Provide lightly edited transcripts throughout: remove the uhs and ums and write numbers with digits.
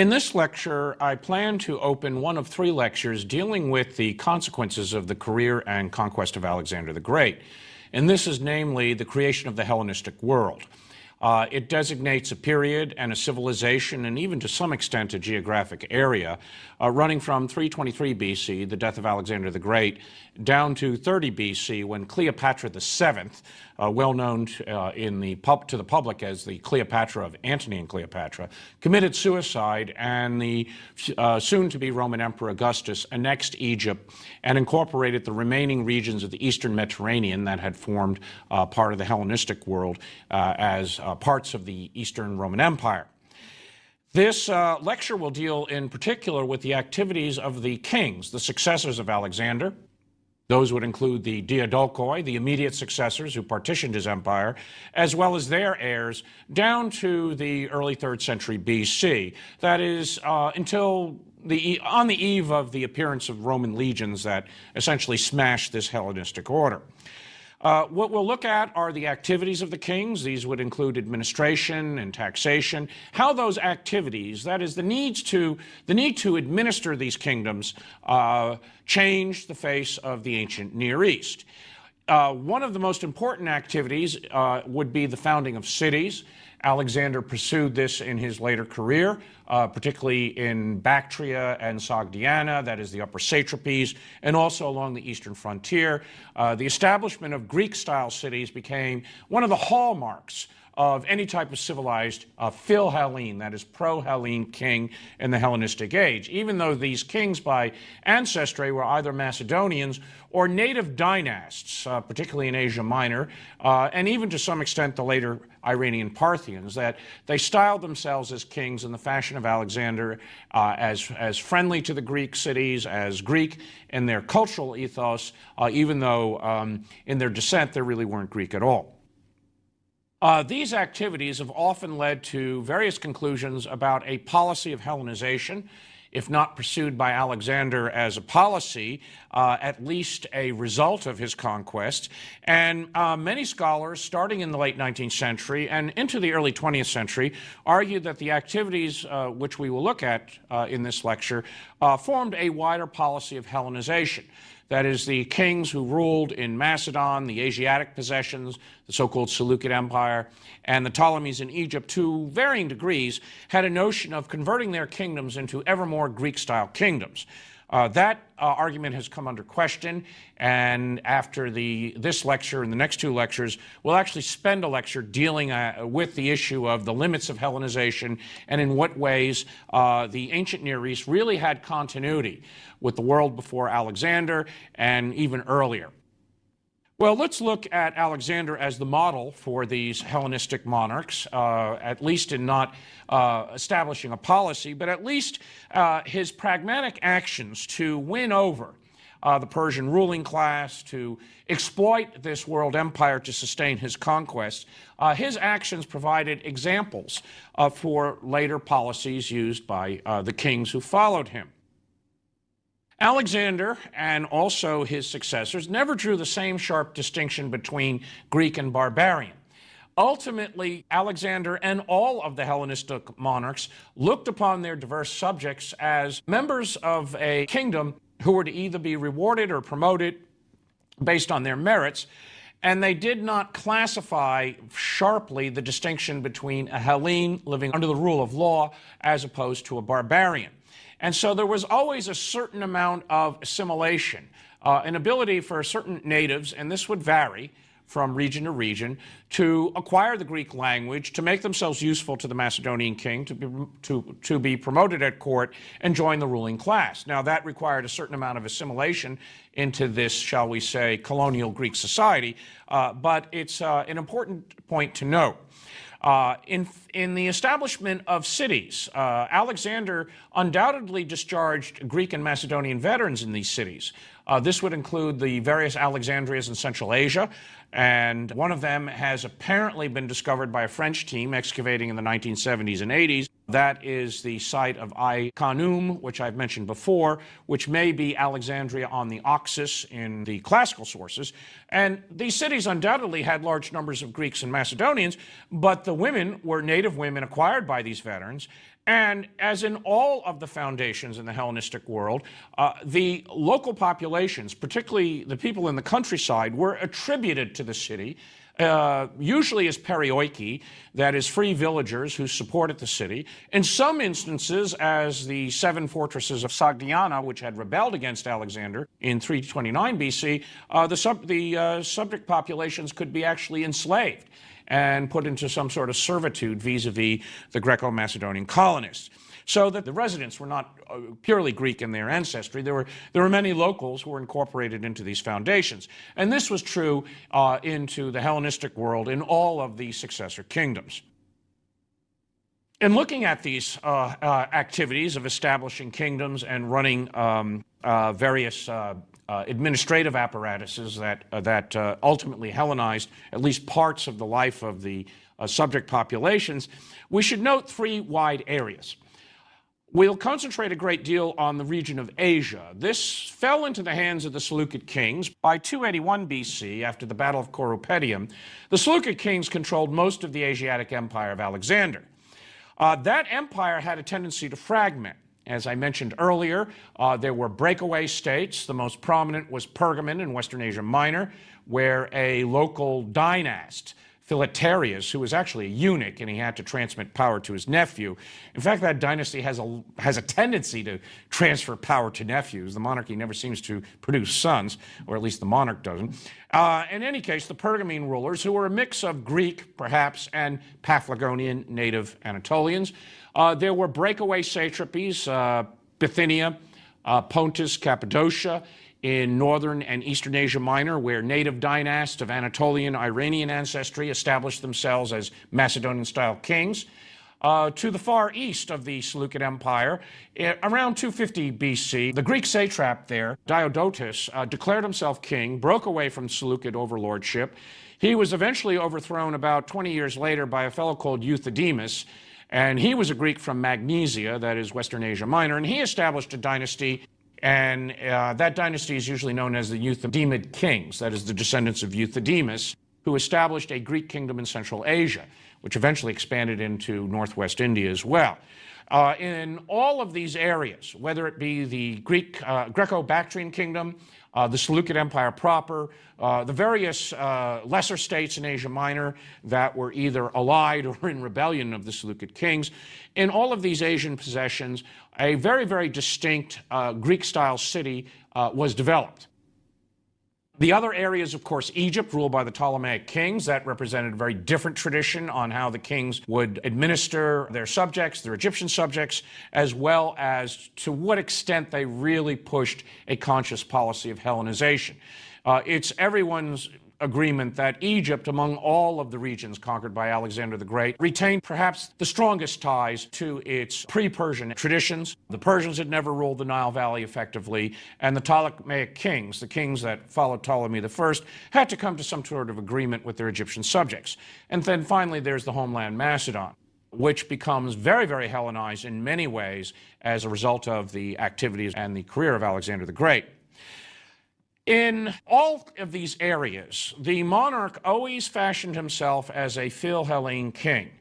In this lecture, I plan to open one of three lectures dealing with the consequences of the career and conquest of Alexander the Great. And this is namely the creation of the Hellenistic world. It designates a period and a civilization, and even to some extent a geographic area, running from 323 BC, the death of Alexander the Great, down to 30 BC, when Cleopatra VII, well known to the public as the Cleopatra of Antony and Cleopatra, committed suicide, and the soon-to-be Roman Emperor Augustus annexed Egypt and incorporated the remaining regions of the Eastern Mediterranean that had formed part of the Hellenistic world as parts of the Eastern Roman Empire. This lecture will deal in particular with the activities of the kings, the successors of Alexander. Those would include the Diadochoi, the immediate successors who partitioned his empire, as well as their heirs, down to the early 3rd century BC. That is, until on the eve of the appearance of Roman legions that essentially smashed this Hellenistic order. What we'll look at are the activities of the kings. These would include administration and taxation. How those activities, that is, the need to administer these kingdoms, changed the face of the ancient Near East. One of the most important activities would be the founding of cities. Alexander pursued this in his later career, particularly in Bactria and Sogdiana, that is the upper satrapies, and also along the eastern frontier. The establishment of Greek-style cities became one of the hallmarks of any type of civilized Phil-Hellene, that is pro-Hellene king in the Hellenistic age, even though these kings by ancestry were either Macedonians or native dynasts, particularly in Asia Minor, and even to some extent the later Iranian Parthians, that they styled themselves as kings in the fashion of Alexander, as friendly to the Greek cities, as Greek in their cultural ethos, even though in their descent they really weren't Greek at all. These activities have often led to various conclusions about a policy of Hellenization, if not pursued by Alexander as a policy, at least a result of his conquest. And many scholars, starting in the late 19th century and into the early 20th century, argued that the activities which we will look at in this lecture formed a wider policy of Hellenization. That is, the kings who ruled in Macedon, the Asiatic possessions, the so-called Seleucid Empire, and the Ptolemies in Egypt, to varying degrees, had a notion of converting their kingdoms into ever more Greek-style kingdoms. That argument has come under question, and after this lecture and the next two lectures, we'll actually spend a lecture dealing with the issue of the limits of Hellenization and in what ways the ancient Near East really had continuity with the world before Alexander and even earlier. Well, let's look at Alexander as the model for these Hellenistic monarchs, at least in not establishing a policy, but at least his pragmatic actions to win over the Persian ruling class, to exploit this world empire to sustain his conquests. His actions provided examples for later policies used by the kings who followed him. Alexander and also his successors never drew the same sharp distinction between Greek and barbarian. Ultimately, Alexander and all of the Hellenistic monarchs looked upon their diverse subjects as members of a kingdom who were to either be rewarded or promoted based on their merits, and they did not classify sharply the distinction between a Hellene living under the rule of law as opposed to a barbarian. And so there was always a certain amount of assimilation, an ability for certain natives, and this would vary from region to region, to acquire the Greek language, to make themselves useful to the Macedonian king, to be promoted at court and join the ruling class. Now, that required a certain amount of assimilation into this, shall we say, colonial Greek society, but it's an important point to note. In the establishment of cities, Alexander undoubtedly discharged Greek and Macedonian veterans in these cities. This would include the various Alexandrias in Central Asia, and one of them has apparently been discovered by a French team excavating in the 1970s and 80s. That is the site of Ai-Khanoum, which I've mentioned before, which may be Alexandria on the Oxus in the classical sources. And these cities undoubtedly had large numbers of Greeks and Macedonians, but the women were native women acquired by these veterans, And as in all of the foundations in the Hellenistic world, the local populations, particularly the people in the countryside, were attributed to the city, usually as perioiki, that is, free villagers who supported the city. In some instances, as the 7 fortresses of Sogdiana, which had rebelled against Alexander in 329 BC, the subject populations could be actually enslaved and put into some sort of servitude vis-a-vis the Greco-Macedonian colonists. So that the residents were not purely Greek in their ancestry. There were many locals who were incorporated into these foundations. And this was true into the Hellenistic world in all of the successor kingdoms. In looking at these activities of establishing kingdoms and running various administrative apparatuses that ultimately Hellenized at least parts of the life of the subject populations, we should note 3 wide areas. We'll concentrate a great deal on the region of Asia. This fell into the hands of the Seleucid kings. By 281 BC, after the Battle of Corupedium, the Seleucid kings controlled most of the Asiatic empire of Alexander. That empire had a tendency to fragment. As I mentioned earlier, there were breakaway states. The most prominent was Pergamon in Western Asia Minor, where a local dynast, Philetaerus, who was actually a eunuch and he had to transmit power to his nephew. In fact, that dynasty has a tendency to transfer power to nephews. The monarchy never seems to produce sons, or at least the monarch doesn't. In any case, the Pergamene rulers, who were a mix of Greek, perhaps, and Paphlagonian native Anatolians. There were breakaway satrapies, Bithynia, Pontus, Cappadocia, in northern and eastern Asia Minor, where native dynasts of Anatolian, Iranian ancestry established themselves as Macedonian-style kings. To the far east of the Seleucid Empire, around 250 BC, the Greek satrap there, Diodotus, declared himself king, broke away from Seleucid overlordship. He was eventually overthrown about 20 years later by a fellow called Euthydemus, and he was a Greek from Magnesia, that is Western Asia Minor, and he established a dynasty. And that dynasty is usually known as the Euthydemid kings, that is the descendants of Euthydemus, who established a Greek kingdom in Central Asia, which eventually expanded into northwest India as well. In all of these areas, whether it be the Greco-Bactrian kingdom, the Seleucid Empire proper, the various lesser states in Asia Minor that were either allied or in rebellion of the Seleucid kings, in all of these Asian possessions, a very, very distinct Greek-style city was developed. The other areas, of course, Egypt, ruled by the Ptolemaic kings, that represented a very different tradition on how the kings would administer their subjects, their Egyptian subjects, as well as to what extent they really pushed a conscious policy of Hellenization. It's everyone's agreement that Egypt, among all of the regions conquered by Alexander the Great, retained perhaps the strongest ties to its pre-Persian traditions. The Persians had never ruled the Nile Valley effectively, and the Ptolemaic kings, the kings that followed Ptolemy I, had to come to some sort of agreement with their Egyptian subjects. And then finally, there's the homeland Macedon, which becomes very, very Hellenized in many ways as a result of the activities and the career of Alexander the Great. In all of these areas, the monarch always fashioned himself as a Philhellene king.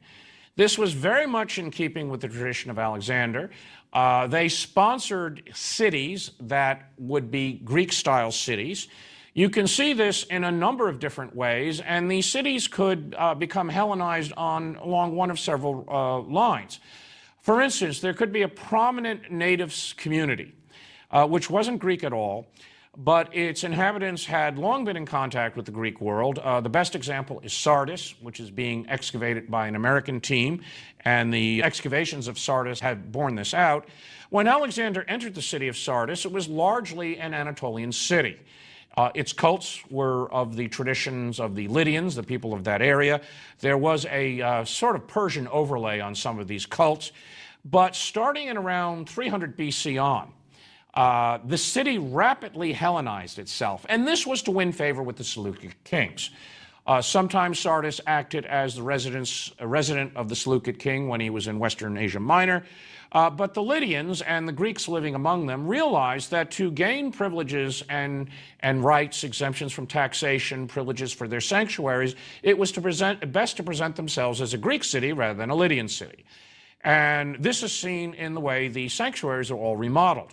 This was very much in keeping with the tradition of Alexander. They sponsored cities that would be Greek-style cities. You can see this in a number of different ways, and these cities could become Hellenized along one of several lines. For instance, there could be a prominent natives community, which wasn't Greek at all, but its inhabitants had long been in contact with the Greek world. The best example is Sardis, which is being excavated by an American team, and the excavations of Sardis have borne this out. When Alexander entered the city of Sardis, it was largely an Anatolian city. Its cults were of the traditions of the Lydians, the people of that area. There was a sort of Persian overlay on some of these cults, but starting in around 300 BC on, the city rapidly Hellenized itself, and this was to win favor with the Seleucid kings. Sometimes Sardis acted as the resident of the Seleucid king when he was in Western Asia Minor, but the Lydians and the Greeks living among them realized that to gain privileges and rights, exemptions from taxation, privileges for their sanctuaries, it was best to present themselves as a Greek city rather than a Lydian city. And this is seen in the way the sanctuaries are all remodeled.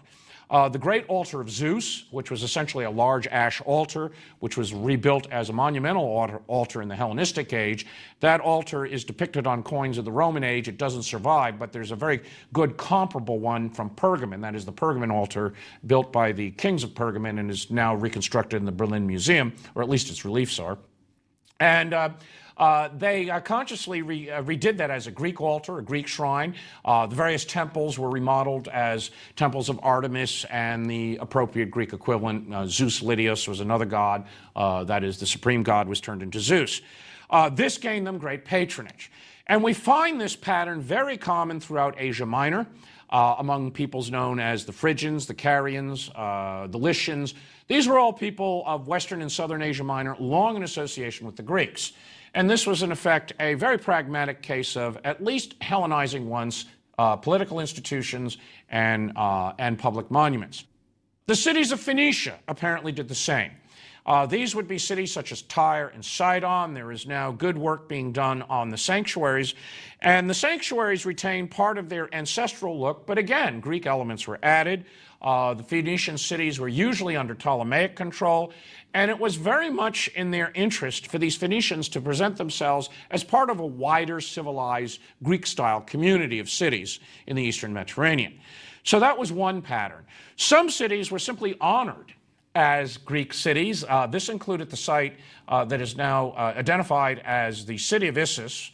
The great altar of Zeus, which was essentially a large ash altar, which was rebuilt as a monumental altar in the Hellenistic age, that altar is depicted on coins of the Roman age. It doesn't survive, but there's a very good comparable one from Pergamon. That is the Pergamon altar, built by the kings of Pergamon and is now reconstructed in the Berlin Museum, or at least its reliefs are. And they consciously redid that as a Greek altar, a Greek shrine. The various temples were remodeled as temples of Artemis and the appropriate Greek equivalent. Zeus Lydios was another god. That is, the supreme god was turned into Zeus. This gained them great patronage. And we find this pattern very common throughout Asia Minor, among peoples known as the Phrygians, the Carians, the Lycians. These were all people of Western and Southern Asia Minor, long in association with the Greeks. And this was, in effect, a very pragmatic case of at least Hellenizing once political institutions and public monuments. The cities of Phoenicia apparently did the same. These would be cities such as Tyre and Sidon. There is now good work being done on the sanctuaries. And the sanctuaries retain part of their ancestral look, but again, Greek elements were added. The Phoenician cities were usually under Ptolemaic control, and it was very much in their interest for these Phoenicians to present themselves as part of a wider civilized Greek-style community of cities in the Eastern Mediterranean. So that was one pattern. Some cities were simply honored as Greek cities. This included the site that is now identified as the city of Issus,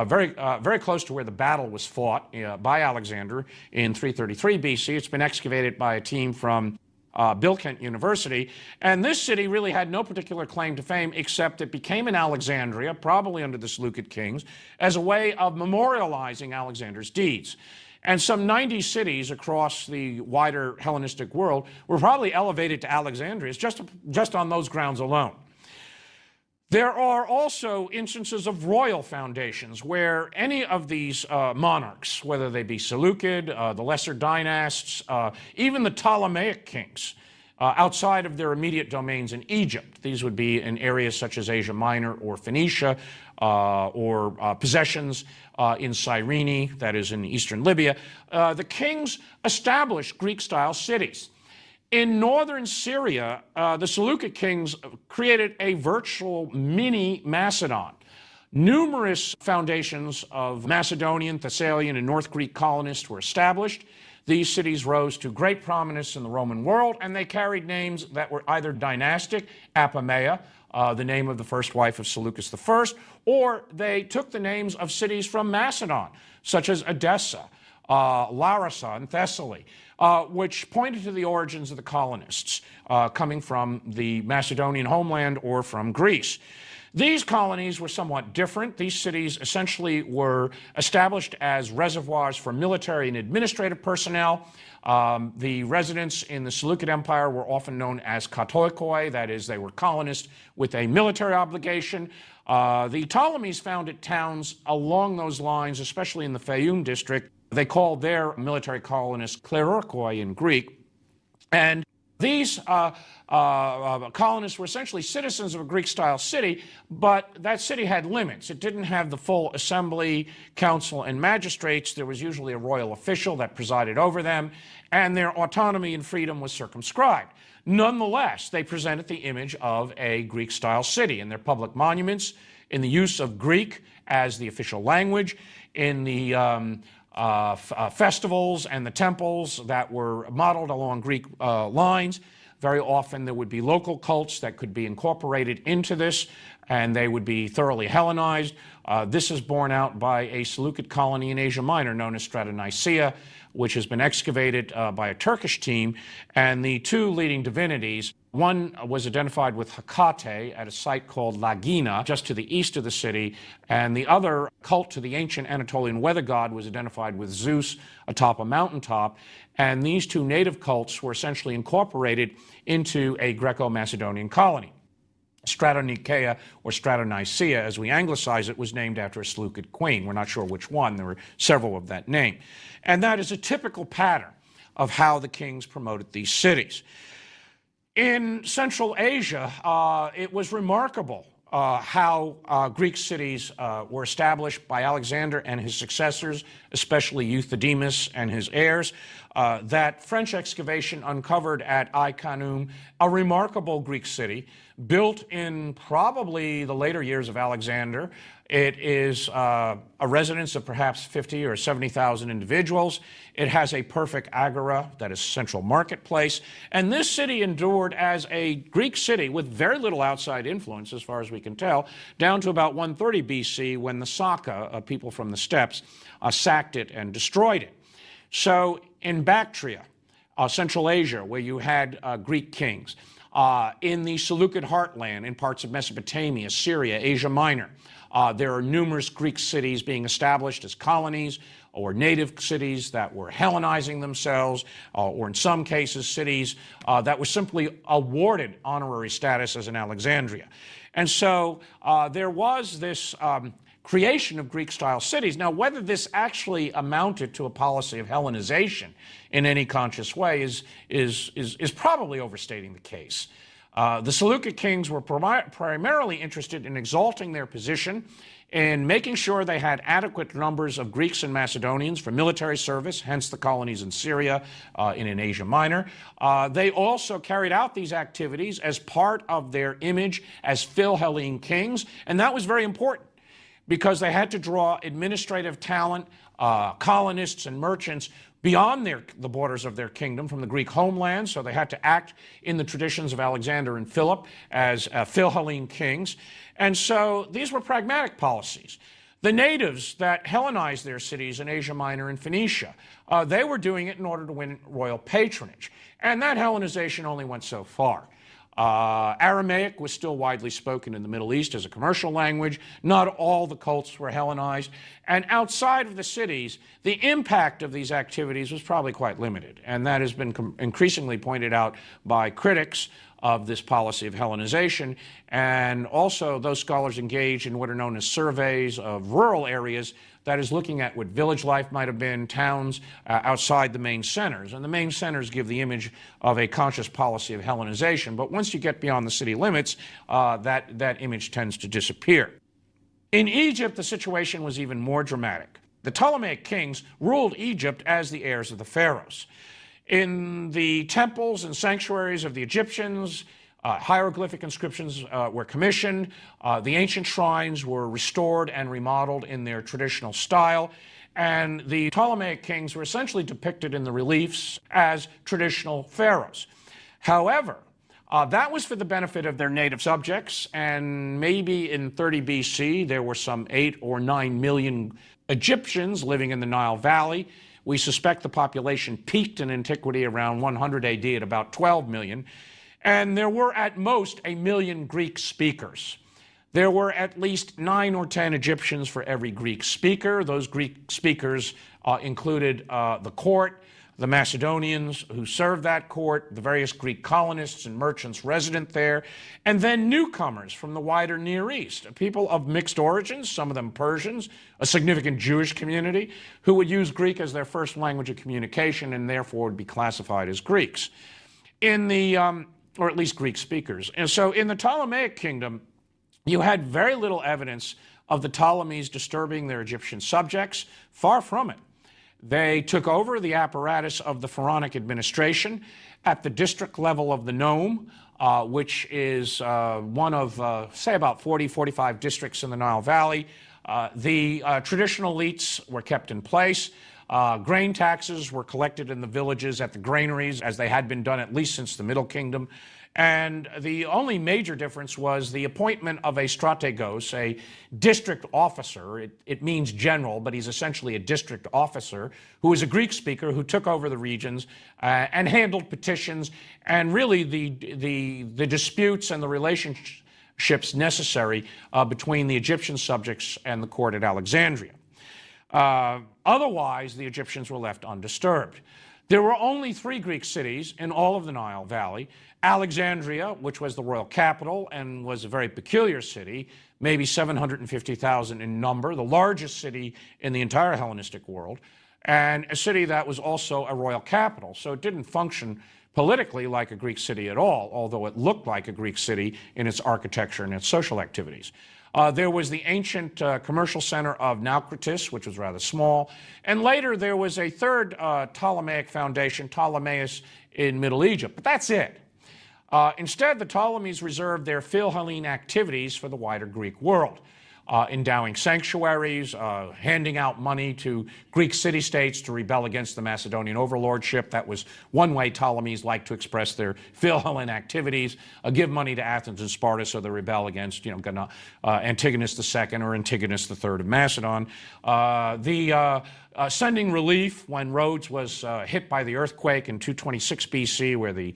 very close to where the battle was fought by Alexander in 333 BC. It's been excavated by a team from Bilkent University. And this city really had no particular claim to fame, except it became an Alexandria, probably under the Seleucid kings, as a way of memorializing Alexander's deeds. And some 90 cities across the wider Hellenistic world were probably elevated to Alexandrias just on those grounds alone. There are also instances of royal foundations where any of these monarchs, whether they be Seleucid, the lesser dynasts, even the Ptolemaic kings, outside of their immediate domains in Egypt. These would be in areas such as Asia Minor or Phoenicia, or possessions in Cyrene, that is in eastern Libya. The kings established Greek-style cities. In northern Syria, the Seleucid kings created a virtual mini Macedon. Numerous foundations of Macedonian, Thessalian, and North Greek colonists were established. These cities rose to great prominence in the Roman world, and they carried names that were either dynastic, Apamea, the name of the first wife of Seleucus I, or they took the names of cities from Macedon, such as Edessa, Larissa, and Thessaly, which pointed to the origins of the colonists coming from the Macedonian homeland or from Greece. These colonies were somewhat different. These cities essentially were established as reservoirs for military and administrative personnel. The residents in the Seleucid Empire were often known as katoikoi, that is, they were colonists with a military obligation. The Ptolemies founded towns along those lines, especially in the Fayum district. They called their military colonists klerorkoi in Greek. And these colonists were essentially citizens of a Greek-style city, but that city had limits. It didn't have the full assembly, council, and magistrates. There was usually a royal official that presided over them, and their autonomy and freedom was circumscribed. Nonetheless, they presented the image of a Greek-style city in their public monuments, in the use of Greek as the official language, in the festivals and the temples that were modeled along Greek lines. Very often there would be local cults that could be incorporated into this, and they would be thoroughly Hellenized. This is borne out by a Seleucid colony in Asia Minor known as Stratonicia, which has been excavated by a Turkish team. And the two leading divinities, one was identified with Hecate at a site called Lagina, just to the east of the city, and the other, cult to the ancient Anatolian weather god, was identified with Zeus atop a mountaintop. And these two native cults were essentially incorporated into a Greco-Macedonian colony. Stratonicaea, or Stratonicea, as we anglicize it, was named after a Seleucid queen. We're not sure which one. There were several of that name. And that is a typical pattern of how the kings promoted these cities. In Central Asia, it was remarkable how Greek cities were established by Alexander and his successors, especially Euthydemus and his heirs. That French excavation uncovered at Ai-Khanoum a remarkable Greek city built in probably the later years of Alexander. It is a residence of perhaps 50 or 70,000 individuals. It has a perfect agora, that is central marketplace. And this city endured as a Greek city with very little outside influence, as far as we can tell, down to about 130 BC when the Saka, people from the steppes, sacked it and destroyed it. So in Bactria, Central Asia, where you had Greek kings, in the Seleucid heartland, in parts of Mesopotamia, Syria, Asia Minor, there are numerous Greek cities being established as colonies or native cities that were Hellenizing themselves, or in some cases cities that were simply awarded honorary status as an Alexandria. And so there was this creation of Greek-style cities. Now, whether this actually amounted to a policy of Hellenization in any conscious way is probably overstating the case. The Seleucid kings were primarily interested in exalting their position, in making sure they had adequate numbers of Greeks and Macedonians for military service, hence the colonies in Syria and in Asia Minor. They also carried out these activities as part of their image as Philhellene kings, and that was very important because they had to draw administrative talent, colonists and merchants beyond the borders of their kingdom from the Greek homeland, so they had to act in the traditions of Alexander and Philip as Philhellene kings. And so these were pragmatic policies. The natives that Hellenized their cities in Asia Minor and Phoenicia, they were doing it in order to win royal patronage. And that Hellenization only went so far. Aramaic was still widely spoken in the Middle East as a commercial language. Not all the cults were Hellenized. And outside of the cities, the impact of these activities was probably quite limited. And that has been increasingly pointed out by critics of this policy of Hellenization, and also those scholars engaged in what are known as surveys of rural areas, that is looking at what village life might have been, towns outside the main centers. And the main centers give the image of a conscious policy of Hellenization. But once you get beyond the city limits, that image tends to disappear. In Egypt, the situation was even more dramatic. The Ptolemaic kings ruled Egypt as the heirs of the pharaohs. In the temples and sanctuaries of the Egyptians, hieroglyphic inscriptions were commissioned. The ancient shrines were restored and remodeled in their traditional style. And the Ptolemaic kings were essentially depicted in the reliefs as traditional pharaohs. However, that was for the benefit of their native subjects, and maybe in 30 BC there were some 8 or 9 million Egyptians living in the Nile Valley. We suspect the population peaked in antiquity around 100 AD at about 12 million, and there were at most 1 million Greek speakers. There were at least 9 or 10 Egyptians for every Greek speaker. Those Greek speakers included the court, the Macedonians who served that court, the various Greek colonists and merchants resident there, and then newcomers from the wider Near East, people of mixed origins, some of them Persians, a significant Jewish community, who would use Greek as their first language of communication and therefore would be classified as Greeks, or at least Greek speakers. And so in the Ptolemaic kingdom, you had very little evidence of the Ptolemies disturbing their Egyptian subjects. Far from it. They took over the apparatus of the pharaonic administration at the district level of the Nome, which is one of, say, about 40, 45 districts in the Nile Valley. The traditional elites were kept in place. Grain taxes were collected in the villages at the granaries, as they had been done at least since the Middle Kingdom. And the only major difference was the appointment of a strategos, a district officer. It means general, but he's essentially a district officer, who was a Greek speaker who took over the regions and handled petitions and really the disputes and the relationships necessary between the Egyptian subjects and the court at Alexandria. Otherwise, the Egyptians were left undisturbed. There were only 3 Greek cities in all of the Nile Valley. Alexandria, which was the royal capital and was a very peculiar city, maybe 750,000 in number, the largest city in the entire Hellenistic world, and a city that was also a royal capital. So it didn't function politically like a Greek city at all, although it looked like a Greek city in its architecture and its social activities. There was the ancient commercial center of Naucratis, which was rather small. And later there was a third Ptolemaic foundation, Ptolemais in Middle Egypt. But that's it. Instead, the Ptolemies reserved their Philhellene activities for the wider Greek world, endowing sanctuaries, handing out money to Greek city-states to rebel against the Macedonian overlordship. That was one way Ptolemies liked to express their Philhellene activities. Give money to Athens and Sparta so they rebel against, Antigonus II or Antigonus III of Macedon. Sending relief when Rhodes was hit by the earthquake in 226 BC, where the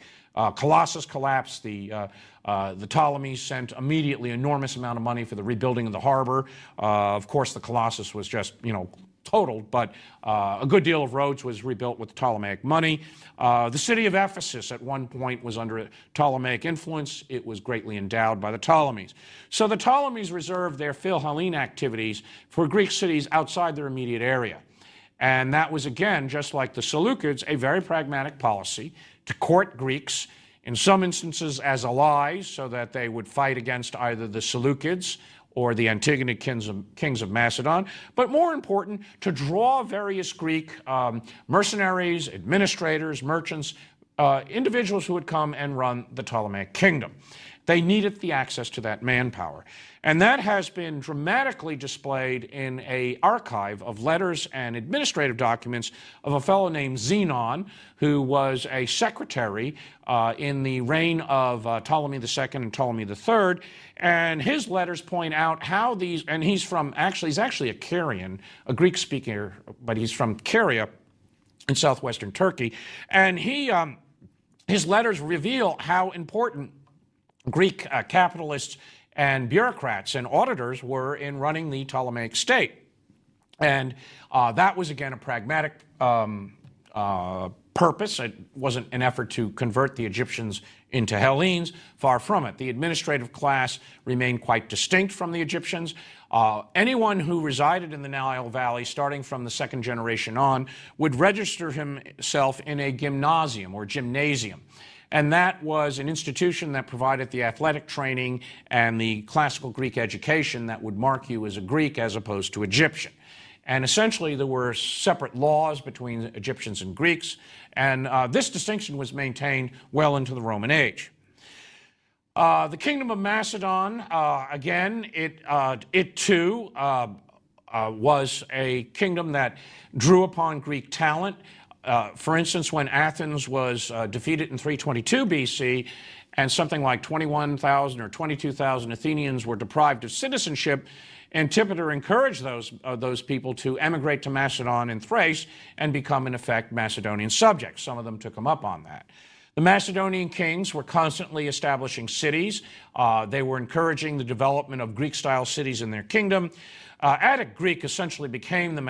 Colossus collapsed. The Ptolemies sent immediately enormous amount of money for the rebuilding of the harbor. Of course, the Colossus was just, totaled, but a good deal of Rhodes was rebuilt with Ptolemaic money. The city of Ephesus at one point was under Ptolemaic influence. It was greatly endowed by the Ptolemies. So the Ptolemies reserved their Philhellene activities for Greek cities outside their immediate area. And that was, again, just like the Seleucids, a very pragmatic policy to court Greeks, in some instances as allies, so that they would fight against either the Seleucids or the Antigonid kings of Macedon, but more important, to draw various Greek mercenaries, administrators, merchants, individuals who would come and run the Ptolemaic kingdom. They needed the access to that manpower. And that has been dramatically displayed in an archive of letters and administrative documents of a fellow named Zenon, who was a secretary in the reign of Ptolemy II and Ptolemy III. And his letters point out how these, and he's actually a Carian, a Greek speaker, but he's from Caria in southwestern Turkey. And his letters reveal how important Greek capitalists and bureaucrats and auditors were in running the Ptolemaic state. And that was, again, a pragmatic purpose. It wasn't an effort to convert the Egyptians into Hellenes. Far from it. The administrative class remained quite distinct from the Egyptians. Anyone who resided in the Nile Valley, starting from the second generation on, would register himself in a gymnasium or gymnasium. And that was an institution that provided the athletic training and the classical Greek education that would mark you as a Greek as opposed to Egyptian. And essentially, there were separate laws between Egyptians and Greeks, and this distinction was maintained well into the Roman age. The Kingdom of Macedon, again, it too was a kingdom that drew upon Greek talent. For instance, when Athens was defeated in 322 BC and something like 21,000 or 22,000 Athenians were deprived of citizenship, Antipater encouraged those people to emigrate to Macedon and Thrace and become, in effect, Macedonian subjects. Some of them took them up on that. The Macedonian kings were constantly establishing cities. They were encouraging the development of Greek-style cities in their kingdom. Attic Greek essentially became the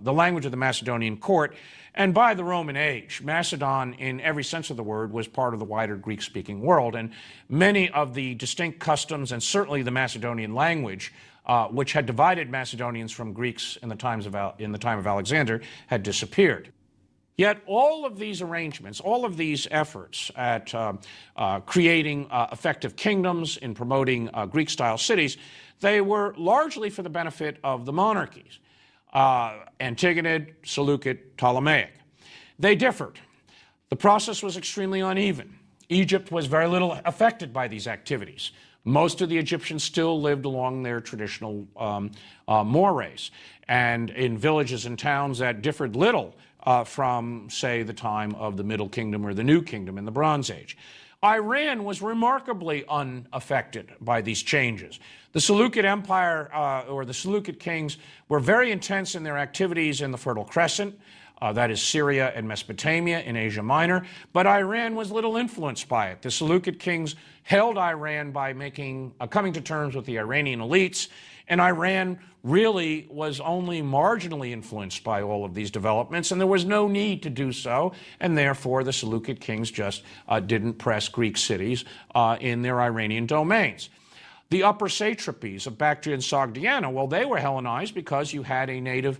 language of the Macedonian court, and by the Roman age, Macedon, in every sense of the word, was part of the wider Greek-speaking world, and many of the distinct customs, and certainly the Macedonian language, which had divided Macedonians from Greeks in the time of Alexander, had disappeared. Yet all of these arrangements, all of these efforts at creating effective kingdoms, in promoting Greek-style cities, they were largely for the benefit of the monarchies, Antigonid, Seleucid, Ptolemaic. They differed. The process was extremely uneven. Egypt was very little affected by these activities. Most of the Egyptians still lived along their traditional mores and in villages and towns that differed little from, say, the time of the Middle Kingdom or the New Kingdom in the Bronze Age. Iran was remarkably unaffected by these changes. The Seleucid Empire, or the Seleucid kings, were very intense in their activities in the Fertile Crescent, that is Syria and Mesopotamia in Asia Minor, but Iran was little influenced by it. The Seleucid kings held Iran by coming to terms with the Iranian elites, and Iran really was only marginally influenced by all of these developments, and there was no need to do so, and therefore the Seleucid kings just didn't press Greek cities in their Iranian domains. The upper satrapies of Bactria and Sogdiana, well, they were Hellenized because you had a native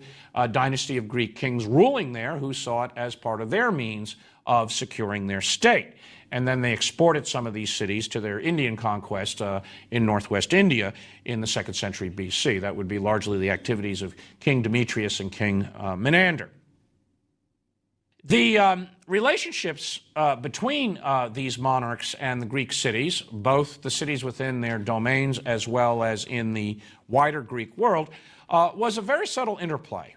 dynasty of Greek kings ruling there who saw it as part of their means of securing their state. And then they exported some of these cities to their Indian conquest in northwest India in the 2nd century BC. That would be largely the activities of King Demetrius and King Menander. The relationships between these monarchs and the Greek cities, both the cities within their domains as well as in the wider Greek world, was a very subtle interplay.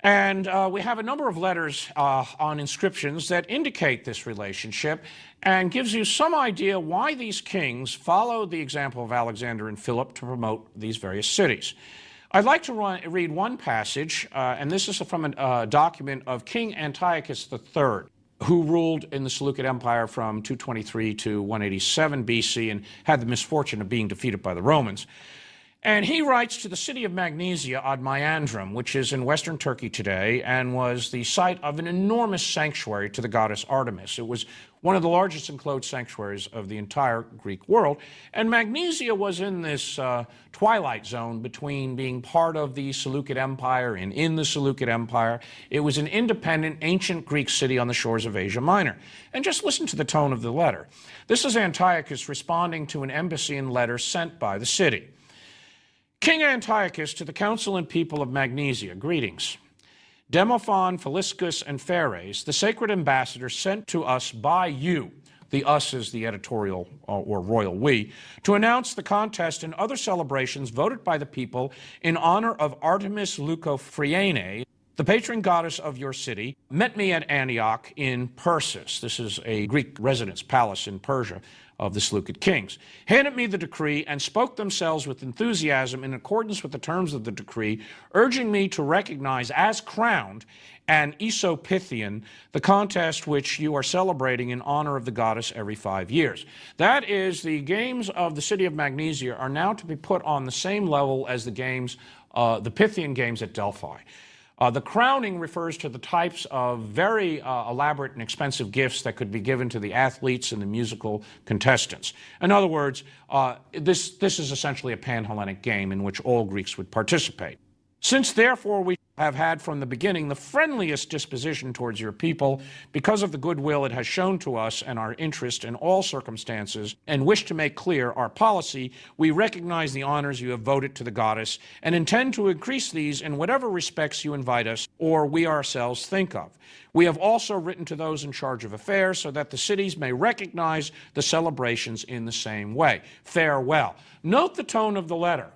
And we have a number of letters on inscriptions that indicate this relationship and gives you some idea why these kings followed the example of Alexander and Philip to promote these various cities. I'd like to read one passage, and this is from a document of King Antiochus III, who ruled in the Seleucid Empire from 223 to 187 BC and had the misfortune of being defeated by the Romans. And he writes to the city of Magnesia ad Maiandrum, which is in western Turkey today and was the site of an enormous sanctuary to the goddess Artemis. It was one of the largest enclosed sanctuaries of the entire Greek world. And Magnesia was in this twilight zone between being part of the Seleucid Empire and in the Seleucid Empire. It was an independent, ancient Greek city on the shores of Asia Minor. And just listen to the tone of the letter. This is Antiochus responding to an embassy and letter sent by the city. King Antiochus to the council and people of Magnesia, greetings. Demophon, Philiscus, and Phares, the sacred ambassadors sent to us by you, the us is the editorial or royal we, to announce the contest and other celebrations voted by the people in honor of Artemis Leucophryane, the patron goddess of your city, met me at Antioch in Persis. This is a Greek residence palace in Persia of the Seleucid kings, handed me the decree and spoke themselves with enthusiasm in accordance with the terms of the decree, urging me to recognize as crowned and Isopythian the contest which you are celebrating in honor of the goddess every 5 years. That is, the games of the city of Magnesia are now to be put on the same level as the games, the Pythian games at Delphi. The crowning refers to the types of very elaborate and expensive gifts that could be given to the athletes and the musical contestants. In other words, this is essentially a pan-Hellenic game in which all Greeks would participate. Since, therefore, we have had from the beginning the friendliest disposition towards your people, because of the goodwill it has shown to us and our interest in all circumstances, and wish to make clear our policy, we recognize the honors you have voted to the goddess, and intend to increase these in whatever respects you invite us, or we ourselves think of. We have also written to those in charge of affairs, so that the cities may recognize the celebrations in the same way. Farewell. Note the tone of the letter.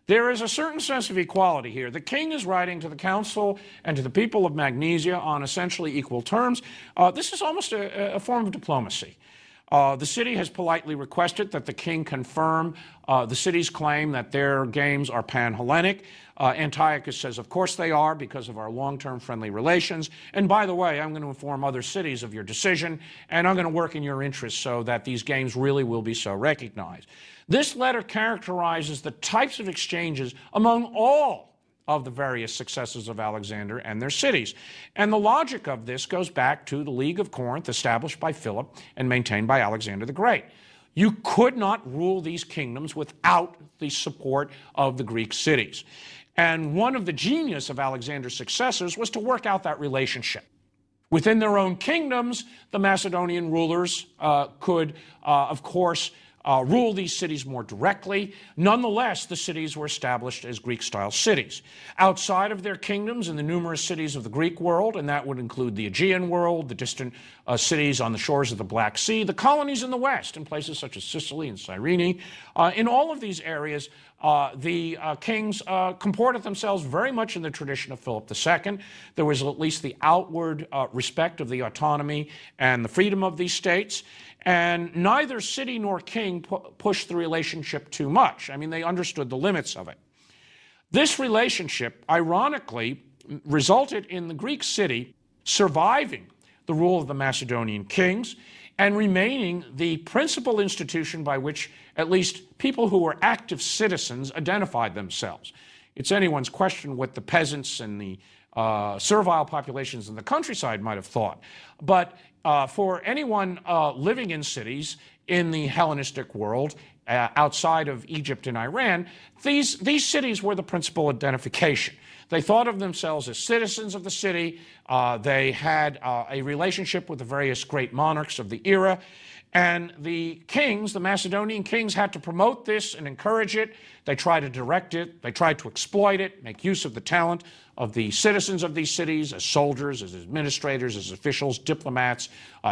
There is a certain sense of equality here. The king is writing to the council and to the people of Magnesia on essentially equal terms. This is almost a form of diplomacy. The city has politely requested that the king confirm the city's claim that their games are pan-Hellenic. Antiochus says, of course they are, because of our long-term friendly relations. And by the way, I'm going to inform other cities of your decision, and I'm going to work in your interest so that these games really will be so recognized. This letter characterizes the types of exchanges among all of the various successors of Alexander and their cities. And the logic of this goes back to the League of Corinth, established by Philip and maintained by Alexander the Great. You could not rule these kingdoms without the support of the Greek cities. And one of the genius of Alexander's successors was to work out that relationship. Within their own kingdoms, the Macedonian rulers could, of course, rule these cities more directly. Nonetheless, the cities were established as Greek-style cities. Outside of their kingdoms, in the numerous cities of the Greek world, and that would include the Aegean world, the distant cities on the shores of the Black Sea, the colonies in the West, in places such as Sicily and Cyrene, in all of these areas, the kings comported themselves very much in the tradition of Philip II. There was at least the outward respect of the autonomy and the freedom of these states. And neither city nor king pushed the relationship too much. I mean, they understood the limits of it. This relationship, ironically, resulted in the Greek city surviving the rule of the Macedonian kings and remaining the principal institution by which at least people who were active citizens identified themselves. It's anyone's question what the peasants and the servile populations in the countryside might have thought. But for anyone living in cities in the Hellenistic world, outside of Egypt and Iran, these cities were the principal identification. They thought of themselves as citizens of the city. They had a relationship with the various great monarchs of the era. And the kings, the Macedonian kings, had to promote this and encourage it. They tried to direct it. They tried to exploit it, make use of the talent of the citizens of these cities as soldiers, as administrators, as officials, diplomats,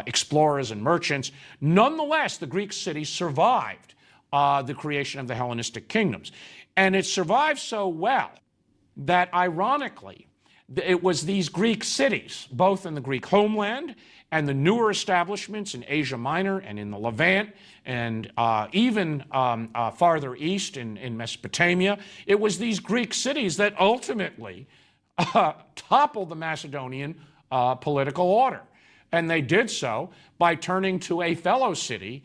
explorers, and merchants. Nonetheless, the Greek city survived the creation of the Hellenistic kingdoms. And it survived so well that, ironically, it was these Greek cities, both in the Greek homeland and the newer establishments in Asia Minor and in the Levant and even farther east in Mesopotamia, it was these Greek cities that ultimately toppled the Macedonian political order. And they did so by turning to a fellow city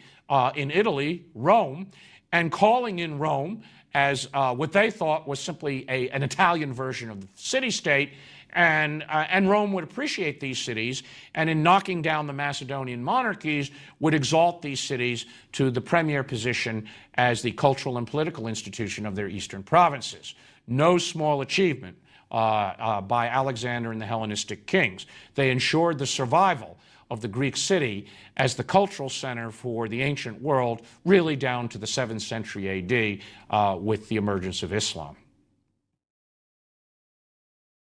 in Italy, Rome, and calling in Rome as what they thought was simply an Italian version of the city-state. And Rome would appreciate these cities, and in knocking down the Macedonian monarchies, would exalt these cities to the premier position as the cultural and political institution of their eastern provinces. No small achievement by Alexander and the Hellenistic kings. They ensured the survival of the Greek city as the cultural center for the ancient world, really down to the 7th century AD with the emergence of Islam.